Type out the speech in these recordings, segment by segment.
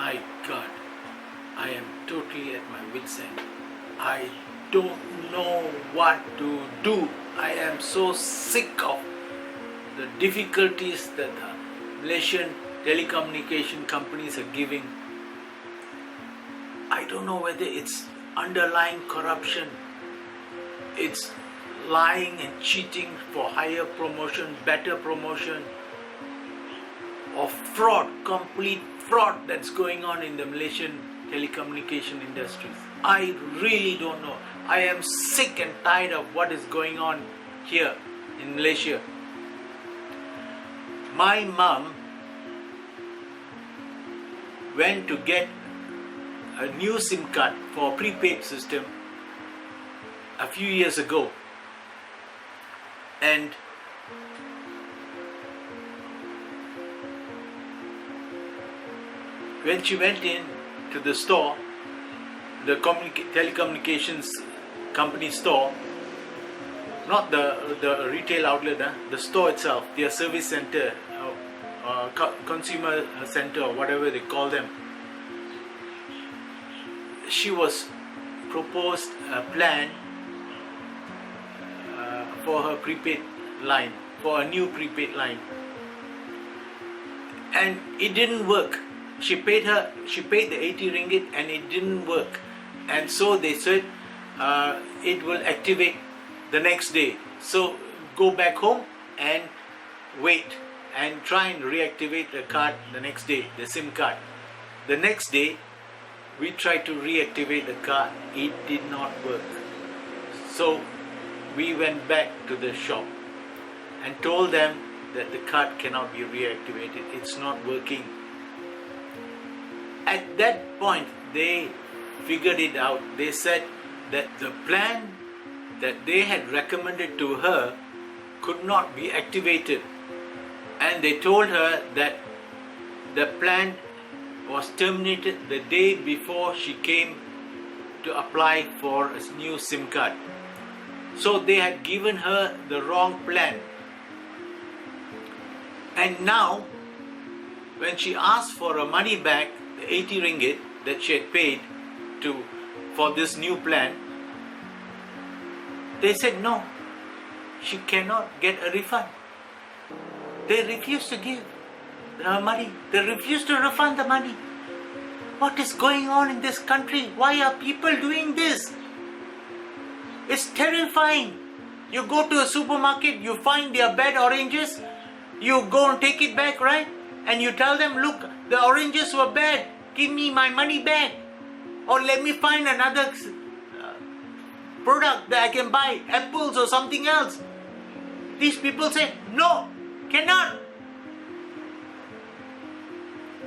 My God, I am totally at my wit's end. I don't know what to do. I am so sick of the difficulties that the Malaysian telecommunication companies are giving. I don't know whether it's underlying corruption, it's lying and cheating for higher promotion, better promotion, or fraud, complete fraud that's going on in the Malaysian telecommunication industries. I really don't know. I am sick and tired of what is going on here in Malaysia. My mum went to get a new SIM card for a prepaid system a few years ago, and when she went in to the store, the telecommunications company store, not the retail outlet, the store itself, their service center, consumer center, or whatever they call them, she was proposed a plan for her prepaid line, for a new prepaid line, and it didn't work. She paid the 80 ringgit and it didn't work, and so they said it will activate the next day. So go back home and wait and try and reactivate the card the next day, the SIM card. The next day we tried to reactivate the card. It did not work. So we went back to the shop and told them that the card cannot be reactivated. It's not working. At that point, they figured it out. They said that the plan that they had recommended to her could not be activated. And they told her that the plan was terminated the day before she came to apply for a new SIM card. So they had given her the wrong plan. And now, when she asked for her money back, the 80 ringgit that she had paid for this new plan, they said no, she cannot get a refund. They refused to give her money. They refused to refund the money. What is going on in this country? Why are people doing this? It's terrifying. You go to a supermarket, you find their bad oranges, you go and take it back, right? And you tell them, look, the oranges were bad, give me my money back. Or let me find another product that I can buy, apples or something else. These people say, no, cannot.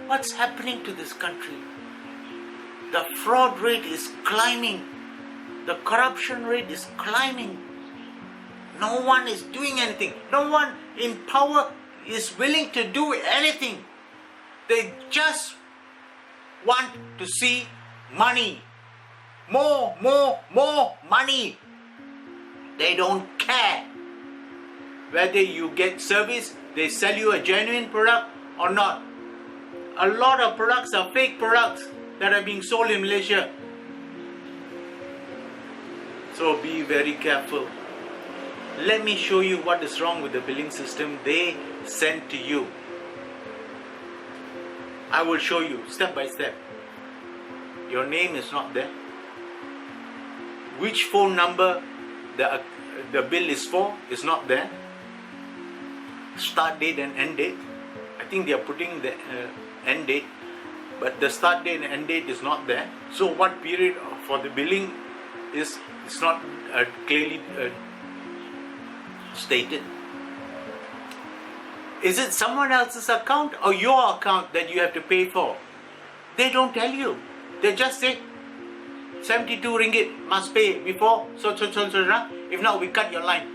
What's happening to this country? The fraud rate is climbing. The corruption rate is climbing. No one is doing anything. No one in power is willing to do anything. They just want to see money. More money. They don't care whether you get service, they sell you a genuine product or not. A lot of products are fake products that are being sold in Malaysia. So be very careful. Let me show you what is wrong with the billing system they sent to you. I will show you step by step. Your name is not there. Which phone number the bill is for is not there. Start date and end date. I think they are putting the end date, but the start date and end date is not there. So what period for the billing is not clearly stated. Is it someone else's account or your account that you have to pay for? They don't tell you. They just say 72 ringgit must pay before so. If not, we cut your line.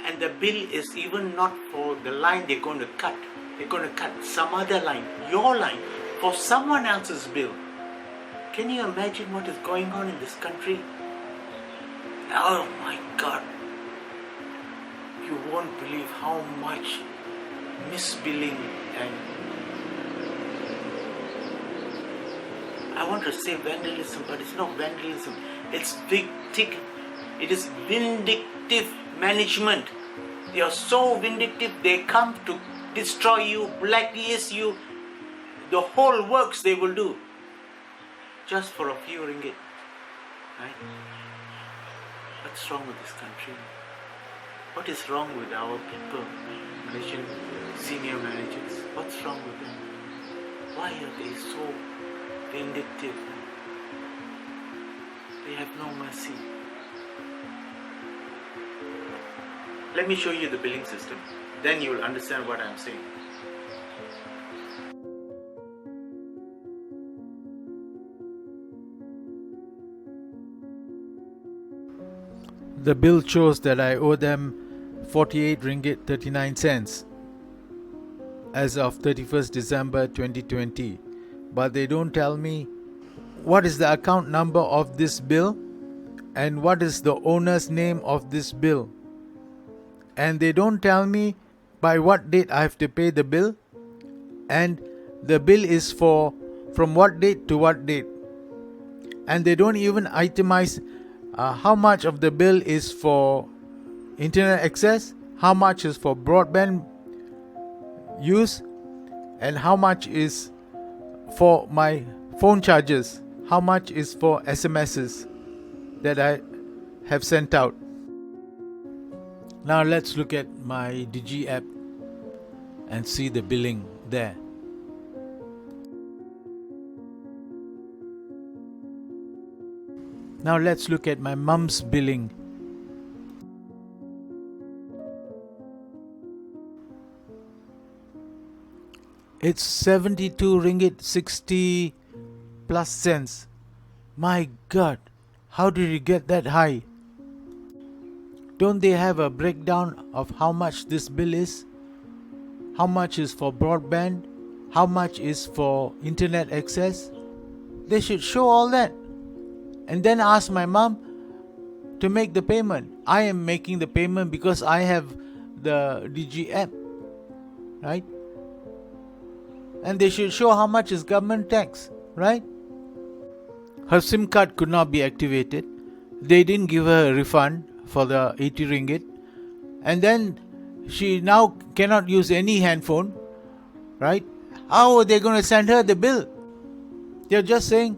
And the bill is even not for the line they're going to cut. They're going to cut some other line, your line, for someone else's bill. Can you imagine what is going on in this country? Oh my God. You won't believe how much misbilling and I want to say vandalism, but it's not vandalism. It's it is vindictive management. They are so vindictive, they come to destroy you, blacklist you. The whole works they will do just for a few ringgit. Right? What's wrong with this country? What is wrong with our people, Malaysian senior managers? What's wrong with them? Why are they so vindictive? They have no mercy. Let me show you the billing system. Then you will understand what I'm saying. The bill shows that I owe them 48 ringgit 39 cents as of 31st December 2020. But they don't tell me what is the account number of this bill and what is the owner's name of this bill. And they don't tell me by what date I have to pay the bill, and the bill is from what date to what date. And they don't even itemize how much of the bill is for internet access, how much is for broadband use, and how much is for my phone charges, how much is for SMSs that I have sent out. Now let's look at my Digi app and see the billing there. Now let's look at my mum's billing. It's 72 ringgit 60 plus cents. My God, how did you get that high? Don't they have a breakdown of how much this bill is? How much is for broadband? How much is for internet access? They should show all that. And then ask my mom to make the payment. I am making the payment because I have the Digi app, right? And they should show how much is government tax, right? Her SIM card could not be activated. They didn't give her a refund for the 80 ringgit. And then she now cannot use any handphone, right? How are they going to send her the bill? They're just saying,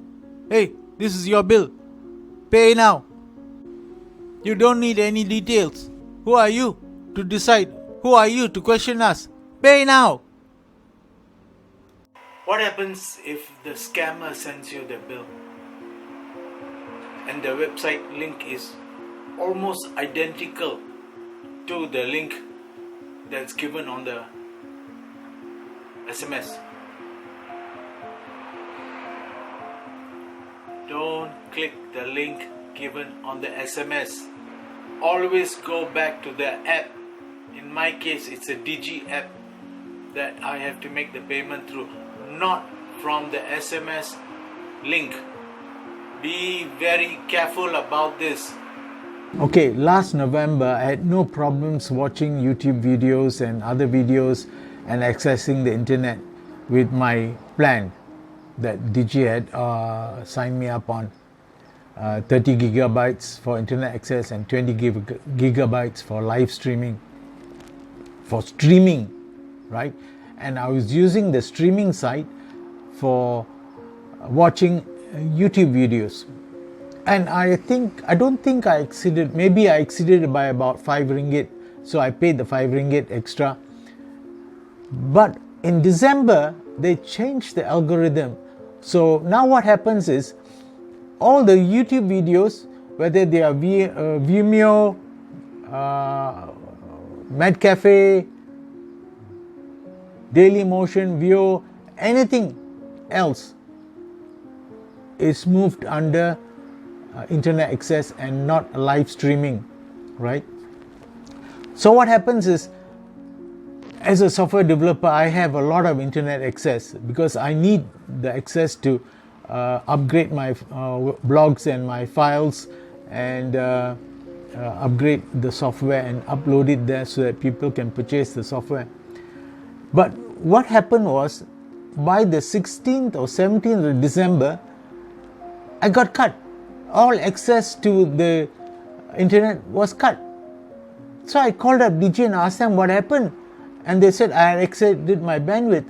hey, this is your bill. Pay now. You don't need any details. Who are you to decide? Who are you to question us? Pay now. What happens if the scammer sends you the bill and the website link is almost identical to the link that's given on the SMS? Don't click the link given on the SMS. Always go back to the app. In my case, it's a Digi app that I have to make the payment through, not from the SMS link. Be very careful about this. Okay, last November I had no problems watching YouTube videos and other videos and accessing the internet with my plan that Digi had signed me up on. 30 gigabytes for internet access and 20 gigabytes for live streaming. For streaming, right? And I was using the streaming site for watching YouTube videos. And I don't think I exceeded, maybe I exceeded by about 5 ringgit. So I paid the 5 ringgit extra. But in December, they changed the algorithm. So now what happens is, all the YouTube videos, whether they are Vimeo, MadCafe, Dailymotion, Vio, anything else is moved under internet access and not live streaming, right? So what happens is, as a software developer, I have a lot of internet access because I need the access to upgrade my blogs and my files and upgrade the software and upload it there so that people can purchase the software. But what happened was, by the 16th or 17th of December, I got cut. All access to the internet was cut. So I called up Digi and asked them what happened. And they said I had exceeded my bandwidth.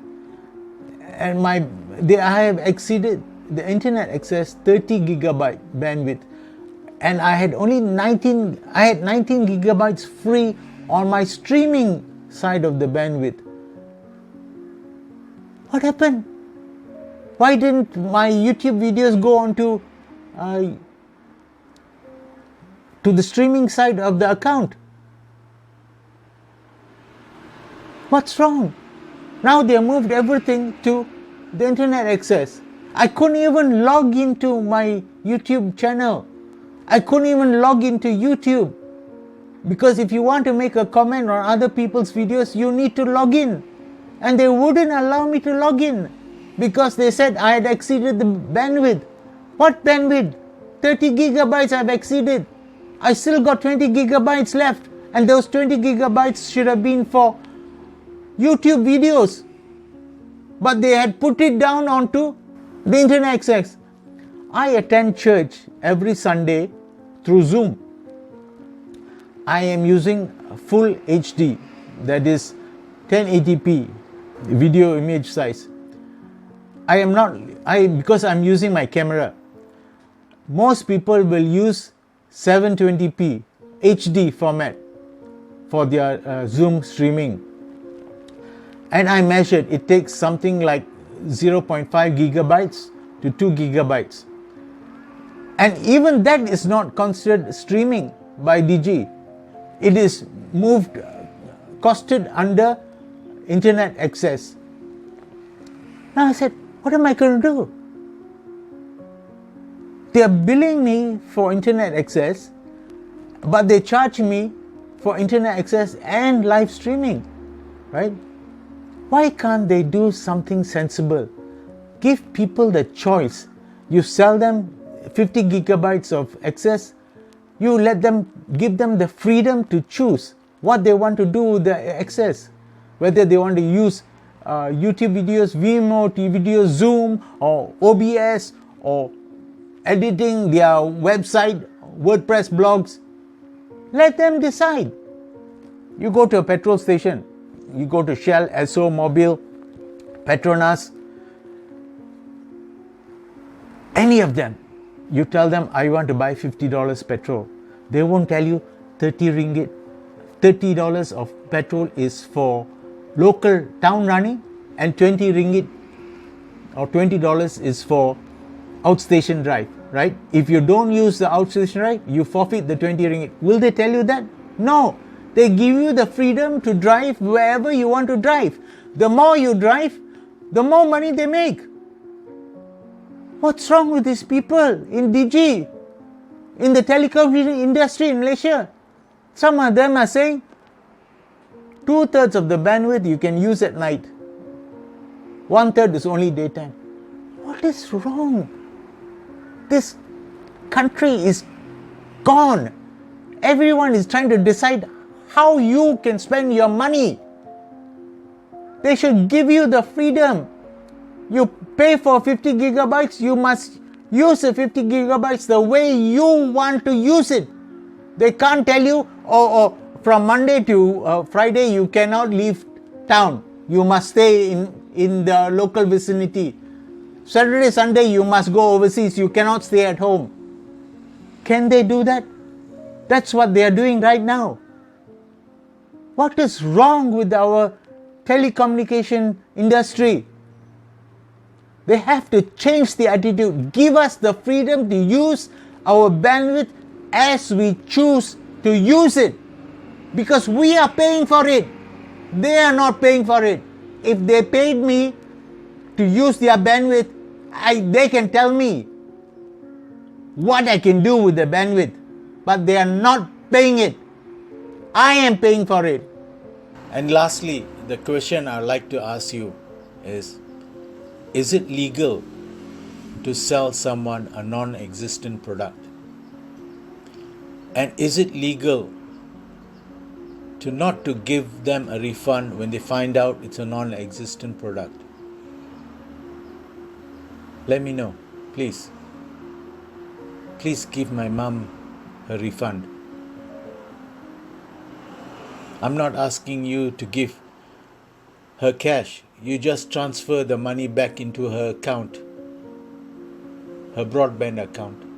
And I have exceeded the internet access 30 gigabyte bandwidth. And I had 19 gigabytes free on my streaming side of the bandwidth. What happened? Why didn't my YouTube videos go on to the streaming side of the account? What's wrong? Now they moved everything to the internet access. I couldn't even log into my YouTube channel. I couldn't even log into YouTube. Because if you want to make a comment on other people's videos, you need to log in. And they wouldn't allow me to log in because they said I had exceeded the bandwidth. What bandwidth? 30 gigabytes I've exceeded. I still got 20 gigabytes left. And those 20 gigabytes should have been for YouTube videos. But they had put it down onto the internet access. I attend church every Sunday through Zoom. I am using full HD, that is 1080p video image size. Because I'm using my camera. Most people will use 720p HD format for their Zoom streaming. And I measured, it takes something like 0.5 gigabytes to 2 gigabytes. And even that is not considered streaming by Digi. It is costed under internet access. Now I said, what am I going to do? They are billing me for internet access, but they charge me for internet access and live streaming, right? Why can't they do something sensible? Give people the choice. You sell them 50 gigabytes of access. You give them the freedom to choose what they want to do with the access. Whether they want to use YouTube videos, Vimeo videos, Zoom, or OBS, or editing their website, WordPress blogs. Let them decide. You go to a petrol station. You go to Shell, Esso, Mobil, Petronas, any of them. You tell them, I want to buy $50 petrol. They won't tell you 30 ringgit. $30 of petrol is for local town running, and 20 ringgit or $20 is for outstation drive, right? If you don't use the outstation drive, you forfeit the 20 ringgit. Will they tell you that? No. They give you the freedom to drive wherever you want to drive. The more you drive, the more money they make. What's wrong with these people in Digi, in the telecommunications industry in Malaysia? Some of them are saying 2/3 of the bandwidth you can use at night. 1/3 is only daytime. What is wrong? This country is gone. Everyone is trying to decide how you can spend your money. They should give you the freedom. You pay for 50 gigabytes, you must use the 50 gigabytes the way you want to use it. They can't tell you, from Monday to Friday you cannot leave town. You must stay in the local vicinity. Saturday, Sunday you must go overseas. You cannot stay at home. Can they do that? That's what they are doing right now. What is wrong with our telecommunication industry? They have to change the attitude. Give us the freedom to use our bandwidth as we choose to use it. Because we are paying for it. They are not paying for it. If they paid me to use their bandwidth, they can tell me what I can do with the bandwidth. But they are not paying it. I am paying for it. And lastly, the question I'd like to ask you is it legal to sell someone a non-existent product? And is it legal not to give them a refund when they find out it's a non-existent product? Let me know, please. please give my mum her refund. I'm not asking you to give her cash. You just transfer the money back into her account, her broadband account.